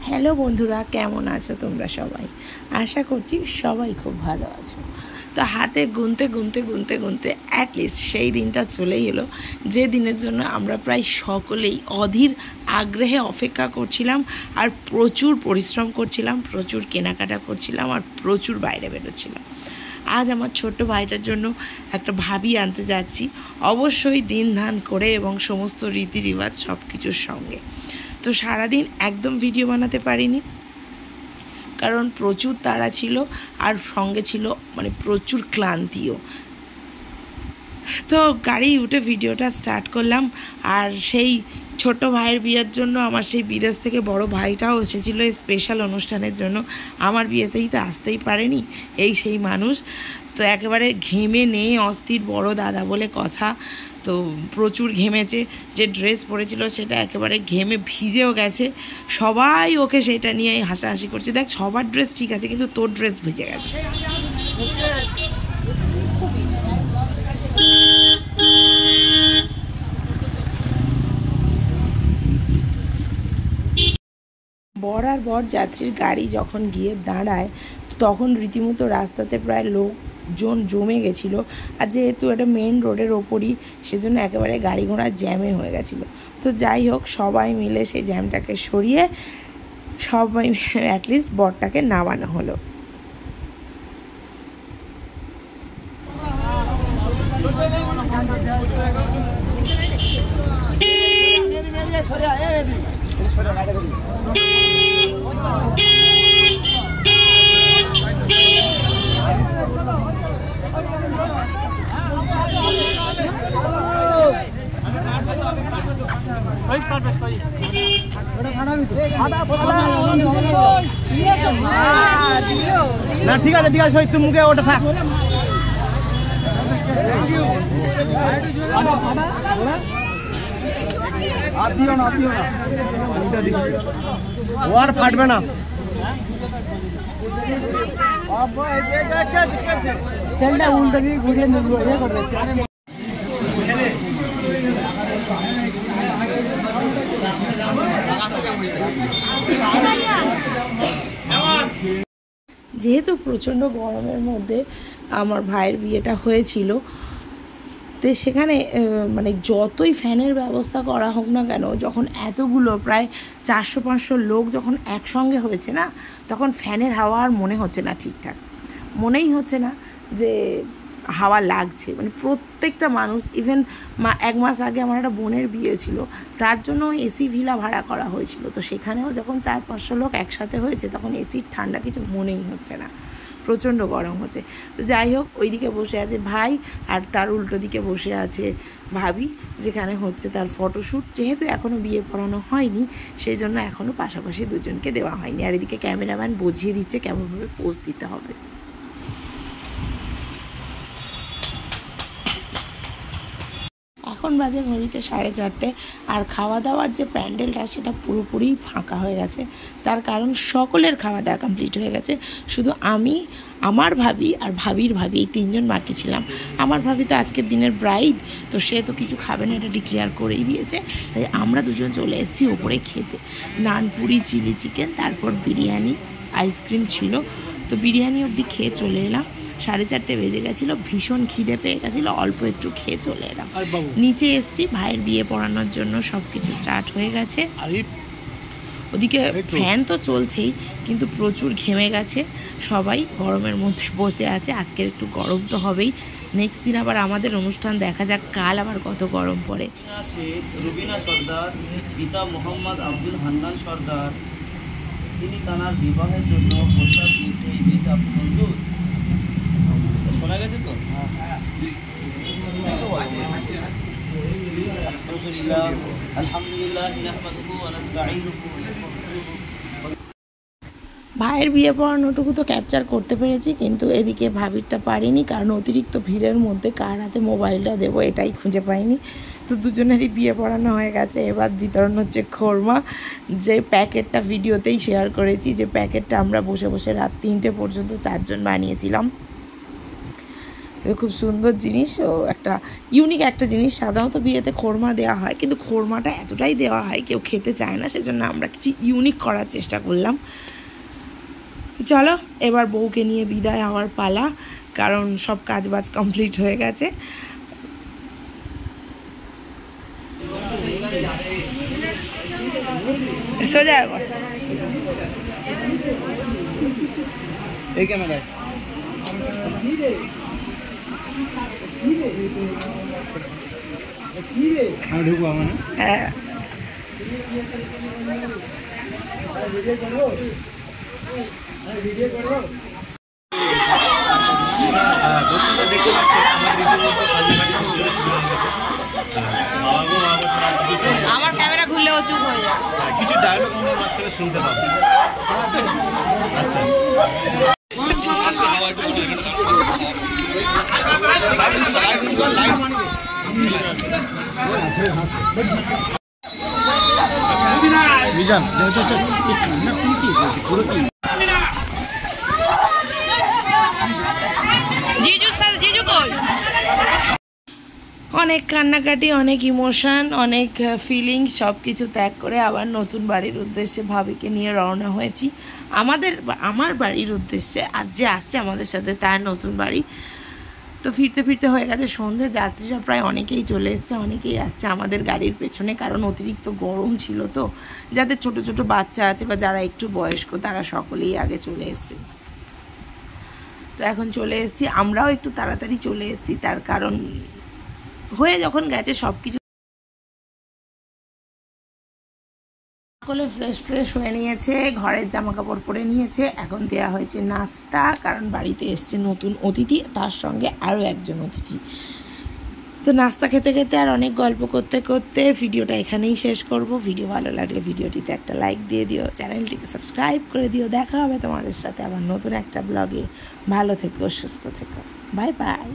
Hello বন্ধুরা, কেমন আছো তোমরা সবাই? আশা করছি সবাই খুব ভালো আছো। তো হাতে গুনতে গুনতে গুনতে গুনতে অ্যাটলিস্ট সেই দিনটা চলেই এলো যে দিনের জন্য আমরা প্রায় সকলেই অধীর আগ্রহে অপেক্ষা করছিলাম, আর প্রচুর পরিশ্রম করছিলাম, প্রচুর কেনাকাটা করছিলাম, আর প্রচুর বাইরে বেরোচ্ছিলাম। আজ আমার ছোট্ট ভাইটার জন্য একটা ভাবি আনতে যাচ্ছি, অবশ্যই দিন ধান করে এবং সমস্ত রীতি রিবাজ সব কিছুর সঙ্গে। তো সারাদিন একদম ভিডিও বানাতে পারিনি, কারণ প্রচুর তাড়া ছিল আর সঙ্গে ছিল প্রচুর ক্লান্তিও। তো গাড়ি উঠে ভিডিওটা স্টার্ট করলাম। আর সেই ছোট ভাইয়ের বিয়ের জন্য আমার সেই বিদেশ থেকে বড় ভাইটাও এসেছিলো এই স্পেশাল অনুষ্ঠানের জন্য। আমার বিয়েতেই তো আসতেই পারেনি এই সেই মানুষ। তো একেবারে ঘেমে নেই অস্থির, বড় দাদা বলে কথা। তো প্রচুর ঘেমেছে, যে ড্রেস পরেছিল সেটা একেবারে ঘেমে ভিজেও গেছে। সবাই ওকে সেটা নিয়ে হাসাহাসি করছে, দেখ সবার ড্রেস ঠিক আছে কিন্তু তোর ড্রেস ভিজে গেছে। বর আর বর যাত্রীর গাড়ি যখন গিয়ে দাঁড়ায় তখন রীতিমতো রাস্তাতে প্রায় লোকজন জমে গেছিলো। আর যেহেতু এটা মেন রোডের ওপরই, সেজন্য একেবারে গাড়ি ঘোড়া জ্যামে হয়ে গেছিলো। তো যাই হোক, সবাই মিলে সেই জ্যামটাকে সরিয়ে সবাই অ্যাটলিস্ট বরটাকে নামানো হলো। না ঠিক আছে তুই মুখে ওটা থাক। ও আর ফাটবে না। সেলটা উল্টো দিয়ে ঘুরিয়ে নেবো। যেহেতু প্রচণ্ড গরমের মধ্যে আমার ভাইয়ের বিয়েটা হয়েছিল, তো সেখানে যতই ফ্যানের ব্যবস্থা করা হোক না কেন, যখন এতগুলো প্রায় 400-500 লোক যখন একসঙ্গে হয়েছে না, তখন ফ্যানের হাওয়া আর মনে হচ্ছে না ঠিকঠাক, মনেই হচ্ছে না যে হাওয়া লাগছে। প্রত্যেকটা মানুষ, ইভেন এক মাস আগে আমার একটা বোনের বিয়ে ছিল, তার জন্য এসি ভিলা ভাড়া করা হয়েছিল। তো সেখানেও যখন 400-500 লোক একসাথে হয়েছে তখন এসির ঠান্ডা কিছু মনেই হচ্ছে না, প্রচণ্ড গরম হচ্ছে। তো যাই হোক, ওইদিকে বসে আছে ভাই আর তার উল্টো দিকে বসে আছে ভাবি, যেখানে হচ্ছে তার ফটোশ্যুট। যেহেতু এখনও বিয়ে পড়ানো হয়নি, সেই জন্য এখনও পাশাপাশি দুজনকে দেওয়া হয়নি। আর এদিকে ক্যামেরাম্যান বুঝিয়ে দিচ্ছে কেমনভাবে পোজ দিতে হবে। এখন বাজে ঘড়িতে 4:30, আর খাওয়া দাওয়ার যে প্যান্ডেলটা সেটা পুরোপুরি ফাঁকা হয়ে গেছে। তার কারণ সকলের খাওয়া দাওয়া কমপ্লিট হয়ে গেছে, শুধু আমি, আমার ভাবি আর ভাবির ভাবি, এই তিনজন বাকি ছিলাম। আমার ভাবি তো আজকের দিনের ব্রাইড, তো সে তো কিছু খাবে না, এটা ডিক্লেয়ার করেই দিয়েছে। তাই আমরা দুজন চলে এসেছি ওপরে খেতে। নানপুরি, চিলি চিকেন, তারপর বিরিয়ানি, আইসক্রিম ছিল। তো বিরিয়ানি অবধি খেয়ে চলে এলাম। 4:30 বেজে গেছিলো, ভীষণ খিদে পেয়ে গেছিলো, অল্প একটু খেয়ে চলে এলাম। নিচে এসছি ভাইয়ের বিয়ে পড়ানোর জন্য, সব কিছু স্টার্ট হয়ে গেছে। ওদিকে ফ্যান তো চলছেই, কিন্তু প্রচুর ঘেমে গেছে সবাই, গরমের মধ্যে বসে আছে। আজকের একটু গরম তো হবেই, নেক্সট দিন আবার আমাদের অনুষ্ঠান, দেখা যাক কাল আবার কত গরম পড়ে। রুবিনা সর্দার, পিতা মোহাম্মদ আব্দুল হান্নান সর্দার, তিনি তানার বিবাহের জন্য প্রস্তাব দিয়েছে। এই বিয়েতে আপনি মঞ্জুর? শোনা গেছে তো? আলহামদুলিল্লাহ, ভাইয়ের বিয়ে পড়ানোটুকু তো ক্যাপচার করতে পেরেছি, কিন্তু এদিকে ভাবিরটা পারিনি, কারণ অতিরিক্ত ভিড়ের মধ্যে কার হাতে মোবাইলটা দেবো এটাই খুঁজে পাইনি। তো দুজনেরই বিয়ে পড়ানো হয়ে গেছে। এবার বিতরণ হচ্ছে খোরমা, যে প্যাকেটটা ভিডিওতেই শেয়ার করেছি, যে প্যাকেটটা আমরা বসে বসে রাত 3টে পর্যন্ত 4জন বানিয়েছিলাম। খুব সুন্দর জিনিস, ও একটা ইউনিক একটা জিনিস। সাধারণত বিয়েতে খোরমা দেওয়া হয়, কিন্তু খোরমাটা এতটাই দেওয়া হয় কেউ খেতে চায় না, সেজন্য আমরা কিছু ইউনিক করার চেষ্টা করলাম। চলো এবার বউকে নিয়ে বিদায় হওয়ার পালা, কারণ সব কাজবাজ কমপ্লিট হয়ে গেছে। সোজা বস, এই ক্যামেরায় ঢুকবো আমার। হ্যাঁ আমার ক্যামেরা খুললেও চুপ হয়ে যায়, কিছু ডায়লগ আমরা মাঝখানে শুনতে পাবো। আচ্ছা মিজান অনেক কান্নাকাটি, অনেক ইমোশন, অনেক ফিলিংস সব কিছু ত্যাগ করে আবার নতুন বাড়ির উদ্দেশ্যে ভাবিকে নিয়ে রওনা হয়েছি। আমার বাড়ির উদ্দেশ্যে, আজ যে আসছে আমাদের সাথে তার নতুন বাড়ি। তো ফিরতে ফিরতে হয়ে গেছে সন্ধে, যাত্রীরা প্রায় অনেকেই চলে এসছে, অনেকেই আসছে আমাদের গাড়ির পেছনে, কারণ অতিরিক্ত গরম ছিল। তো যাদের ছোট ছোট বাচ্চা আছে বা যারা একটু বয়স্ক তারা সকলেই আগে চলে এসছে। তো এখন চলে এসেছি, আমরাও একটু তাড়াতাড়ি চলে এসেছি, তার কারণ হয়ে যখন গেছে সব কিছু। সকলে ফ্রেশ হয়ে নিয়েছে, ঘরের জামা কাপড় পরে নিয়েছে, এখন দেওয়া হয়েছে নাস্তা, কারণ বাড়িতে এসছে নতুন অতিথি, তার সঙ্গে আরও একজন অতিথি। তো নাস্তা খেতে খেতে আর অনেক গল্প করতে করতে ভিডিওটা এখানেই শেষ করব। ভিডিও ভালো লাগলে ভিডিওটিতে একটা লাইক দিয়ে দিও, চ্যানেলটিকে সাবস্ক্রাইব করে দিও। দেখা হবে তোমাদের সাথে আবার নতুন একটা ব্লগে। ভালো থেকো, সুস্থ থেকো, বাই বাই।